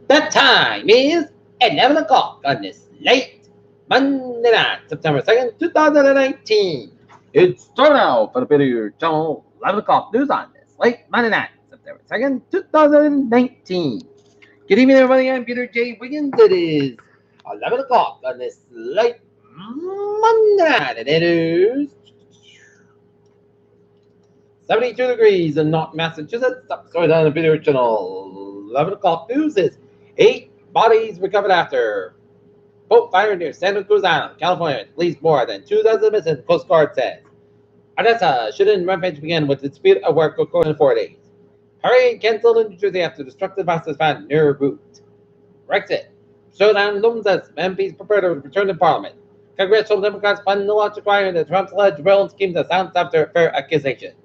The time is 11 o'clock on this late Monday night, September 2nd, 2019. It's time now for the video channel 11 o'clock news on this late Monday night, September 2nd, 2019. Good evening, everybody. I'm Peter J. Wiggins. It is 11 o'clock on this late Monday night, and it is 72 degrees in North Massachusetts. Up stories on the video channel 11 o'clock news is 8 bodies recovered after boat fire near Santa Cruz Island, California. At least more than 2 dozen missing, the Coast Guard says. Odessa shooting rampage began with dispute at work according to 4 days. Parade canceled in New Jersey after destructive boxes found near route. Brexit. Showdown looms as MPs prepare to return to Parliament. Congressional Democrats fund the law requiring the Trump's alleged railroad scheme to sound after fair accusations.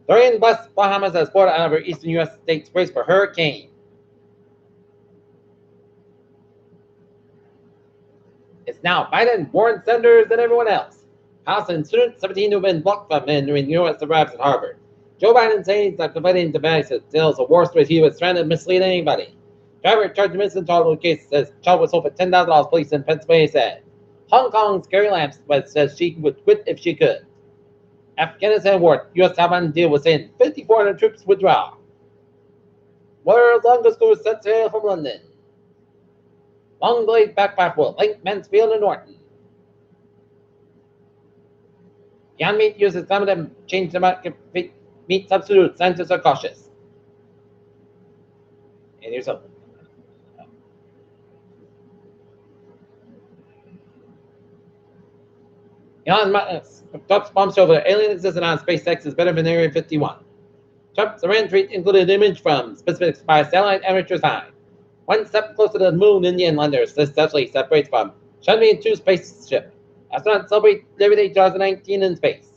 Dorian blessed Bahamas as border out of eastern U.S. states brace for hurricane. It's now Biden, Warren, Sanders, and everyone else. House and students, 17 who've been blocked from entering U.S. arrives at Harvard. Joe Biden says that confiding to banks that tells a war story he was trying to mislead anybody. Driver charged in missing child case says child was sold for $10,000. Police in Pennsylvania said. Hong Kong's Carrie Lam says she would quit if she could. Afghanistan war, U.S. Taliban deal was saying 5,400 troops withdraw. World's longest cruise set sail from London. Long delayed backpack will link Mansfield and Norton. Beyond Meat uses some of them change the meat substitute. Scientists are cautious. And here's something. Elon Musk's bombshell over alien existence on SpaceX is better than Area 51. Trump's Iran tweet included an image from specific by satellite amateur sign. One step closer to the moon, Indian lander successfully separates from Chandrayaan-2 spaceship. Astronauts celebrate Labor Day 2019 in space.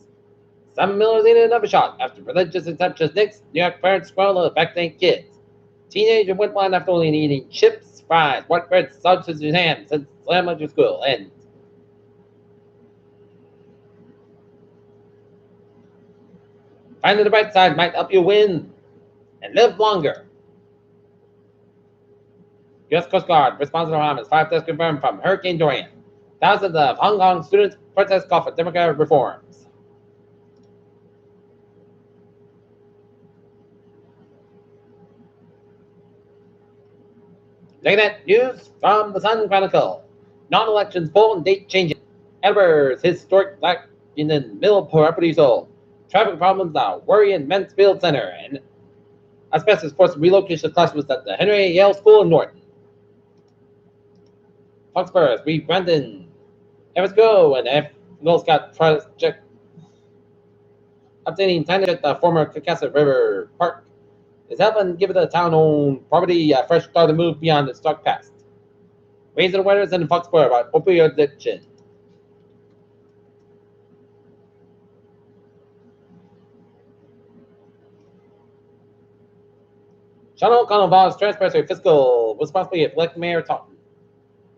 Some millers in another shot after religious exemptions next. New York parents scroll to vaccinate kids. Teenager went blind after only eating chips, fries, white bread, sausages, and ham since elementary school ends. Finding the bright side might help you win and live longer. U.S. Coast Guard response to the Bahamas. 5 deaths confirmed from Hurricane Dorian. Thousands of Hong Kong students protest call for democratic reforms. Net news from the Sun Chronicle. Non-elections poll and date changes. Edwards historic black in the middle property sold. Traffic problems are worry in Mansfield Center, and asbestos forced relocation of classrooms at the Henry Yale School in Norton. Foxborough, Reed Brandon, Evans Go, and F. Girl Scout project updating signage at the former Caucasus River Park is helping give the town-owned property a fresh start to move beyond its dark past. Raising awareness in Foxborough about opioid addiction. Sean O'Connell vows transparency fiscal responsibility of elect Mayor Taunton.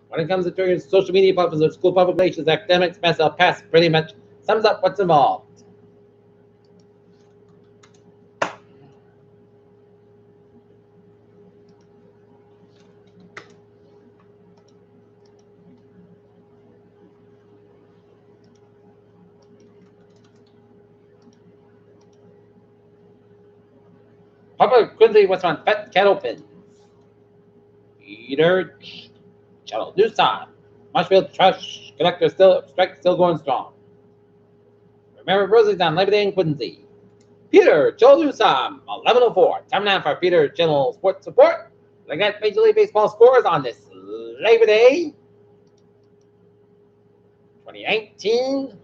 When it comes to turning social media platforms of school public relations, academics, mess up past pretty much sums up what's involved. Public Quincy was on Fat Cattle Pins. Peter Channel News Time. Marshfield trash collector strike still going strong. Remember Rosie's on Labor Day in Quincy. Peter Channel News Time 11:04. Time now for Peter Channel Sports Support. Look at Major League Baseball scores on this Labor Day 2019.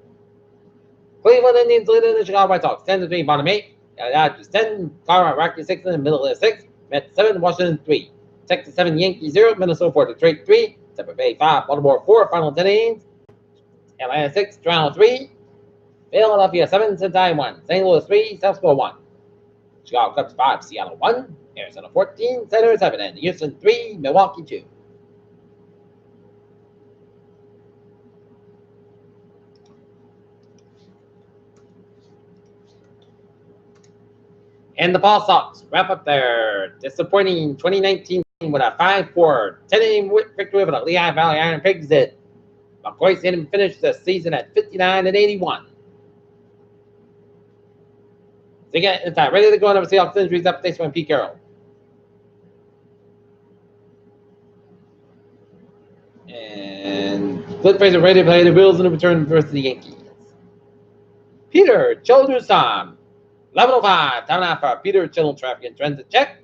Cleveland Indians leading the Chicago White Sox 10-3. Bottom 8. Dodgers 10. Colorado Rockies 6 in the middle of 6. Mets 7. Washington 3. Texas 7. Yankees 0. Minnesota 4. Detroit 3. Tampa Bay 5. Baltimore 4. Final 10 innings. Atlanta 6. Toronto 3. Philadelphia 7. Cincinnati 1. St. Louis 3. South Score 1. Chicago Cubs 5. Seattle 1. Arizona 14. Center 7. And Houston 3. Milwaukee 2. And the Ball Sox wrap up their disappointing 2019 with a 5-4 10-inning victory over the Lehigh Valley Iron Pigs that McCoy Stadium finished the season at 59-81. So you get inside, ready to go on over Seahawks injuries updates from Pete Carroll. And Clint Fraser ready to play the Bills in the return versus the Yankees. Peter Childress-Tom, 11:05, time out for Peter Children traffic and transit check.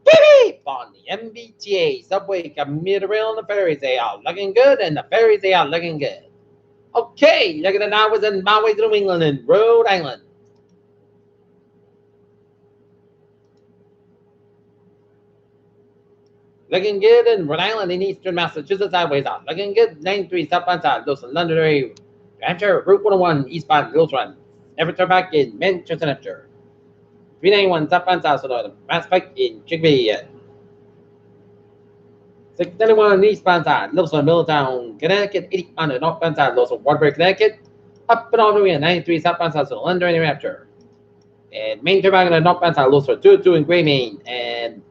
Beep on the MBTA subway commuter rail and the ferries. They are looking good, and the ferries they are looking good. Okay, look at the now was in my way to New England and Rhode Island. Looking good in Rhode Island and Eastern Massachusetts highways are looking good. 93 southbound side, those in Londonderry, Hampshire, Route 101 eastbound Hills Run. Everton back in Manchester, Hampshire. 391 southbound south, so the Mass Pike in Chigbee. 691 eastbound side, Littleton, Middletown, Connecticut. 80 on the northbound side, Littleton, Waterbury, Connecticut. Up and all the way at 93 southbound south, so Londonderry, New Hampshire. And Main Turnpike on the northbound side, Littleton, 202 in Gray, Maine. And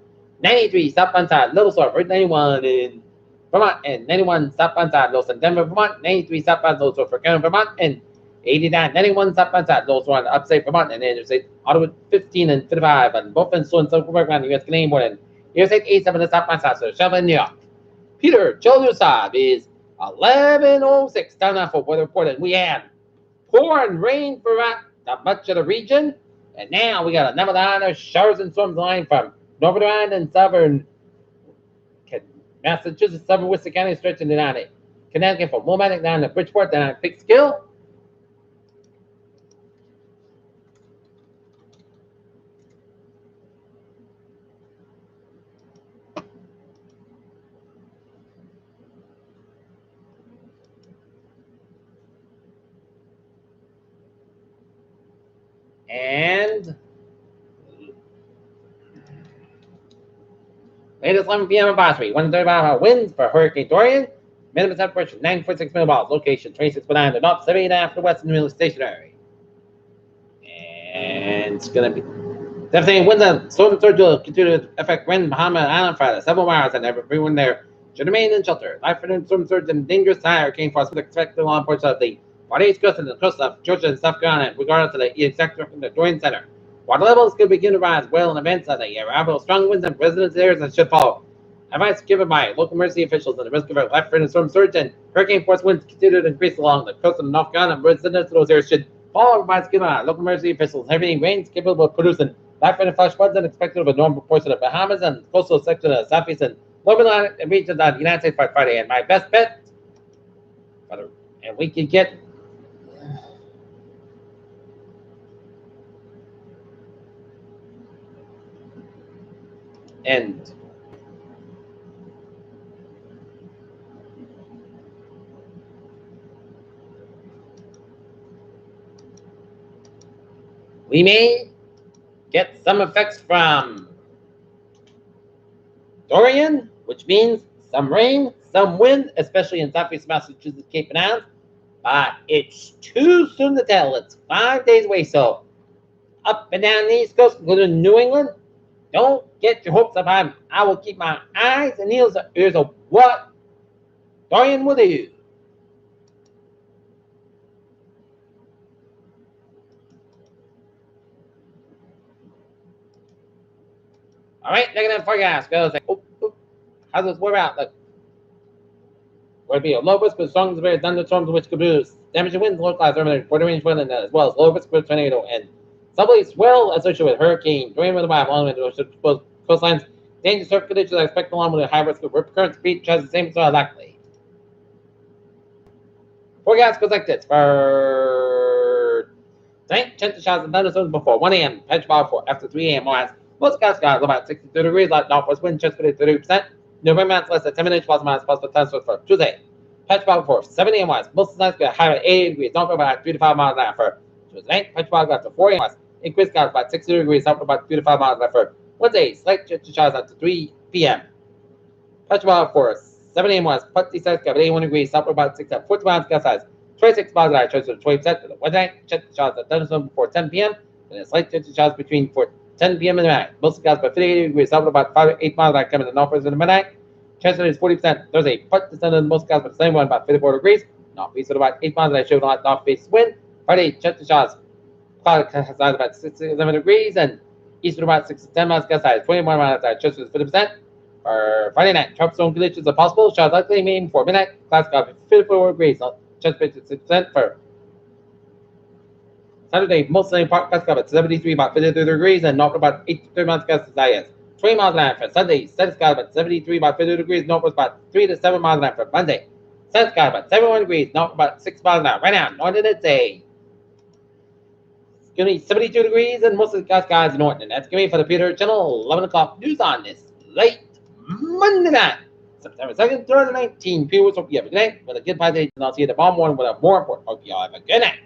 93 southbound side, Little Store, Route 91 in Vermont, and 91 southbound side, Little Denver, Vermont. 93 southbound Little Store for Canada, Vermont, and 89, 91 southbound side, Little Store on upstate Vermont, and Interstate Ottawa 15 and 55, and both in Sloan, South Quebec, on the U.S. Canadian border, and Interstate 87 and southbound side, so Shelby, New York. Peter Childress-Tom is 11:06, time now for weather report, and we had pouring rain throughout much of the region, and now we got another line of showers and storms line from Northern Ireland and southern Massachusetts, southern Worcester County, stretching down to Connecticut from Wilmette down to Bridgeport, down to Peekskill. And latest 11 p.m. advisory, 135 winds for Hurricane Dorian. Minimum temperature 9.6 millivolts. Location 26.9 to north, 78.5 to the west, and really stationary. And it's going to be devastating winds and storm surge will continue to affect wind Bahama Island Friday. Several miles and everyone there should remain in shelter. Life-threatening storm surge and dangerous high hurricane force expected along portions of the East Coast and the coast of Georgia and South Carolina, regardless of the exact direction of the Dorian Center. Water levels could begin to rise well in advance of the arrival of strong winds and residential areas that should follow. Advice given by local emergency officials on the risk of a life-threatening storm surge and hurricane force winds continue to increase along the coast of North Carolina, and residents of those areas should follow advice given by local emergency officials. Heavy rains capable of producing life-threatening flash floods and expected over normal portion of the Bahamas and coastal section of the southeast and lower Atlantic regions of the United States by Friday. And my best bet, and we can get and we may get some effects from Dorian, which means some rain, some wind, especially in southeast Massachusetts, Cape and Islands. But it's too soon to tell. It's 5 days away. So up and down the East Coast, including New England, don't get your hopes up high. I will keep my eyes and ears of what Dorian will do. All right, look at that forecast. Goes like, how's this weather out? Look, will be a low risk with strong severe thunderstorms, which could produce damaging winds, localized urban border range wind, as well as low risk with tornado and southerly swell associated with hurricane. Dorian with a vibe along the coastlines. Dangerous surf conditions are expected along with a high risk of rip current speed, which has the same soil likely. Forecast goes like this for tonight. Chance of showers and thunderstorms before 1 a.m. Patch fog for after 3 a.m. Most skies about 62 degrees, light northwest wind, chance for 30%. November months less than 10 minutes, plus minus possible transfers for Tuesday. Patch fog for 7 a.m. west. Most of the nights get higher at 80 degrees, north about 3 to 5 miles an hour for Tuesday night. Patch fog after 4 a.m. west. Increased skies about 60 degrees, south about 3 to 5 miles an hour for Wednesday. Slight chance of showers after 3 p.m. Patch fog for 7 a.m. west. Putty size about 81 degrees, south about 6 at 40 miles, sky size 26 miles an hour, chance of 20% for the Wednesday. Chance of showers at thunderstorm before 10 p.m. And a slight chance of showers between 10 10 p.m. in the night. Mostly clouds by 58 degrees, south about 5 to 8 miles an hour coming to the northwest in the midnight. Chance of rain is 40%. Thursday, 40% of the most clouds, but the same one about 54 degrees. Northeast at about 8 miles an hour, showing a north-faced wind. Friday, chance of showers. Cloud has about 6 to 7 degrees, and east at about 6 to 10 miles outside, 21 miles outside, chance is 50%. For Friday night, tropical storm conditions are possible. Showers likely maybe before midnight. Clouds got 54 degrees. Chance of 6% for Saturday, mostly in part Pascal at 73, about 53 degrees, and north about 83 miles past the IS. 20 miles an hour for Sunday, Sun Sky about 73, about 50 degrees, north about 3 to 7 miles an hour for Monday. Sun Sky about 71 degrees, north about 6 miles an hour. Right now, Northern today. It's going to be 72 degrees, and most of the skies in Norton. That's going to be for the Peter Channel 11 o'clock news on this late Monday night. September 2nd, 2019. People, hope you have a good night. With a good positive, and I'll see you tomorrow morning with a more important. Hope you all have a good night.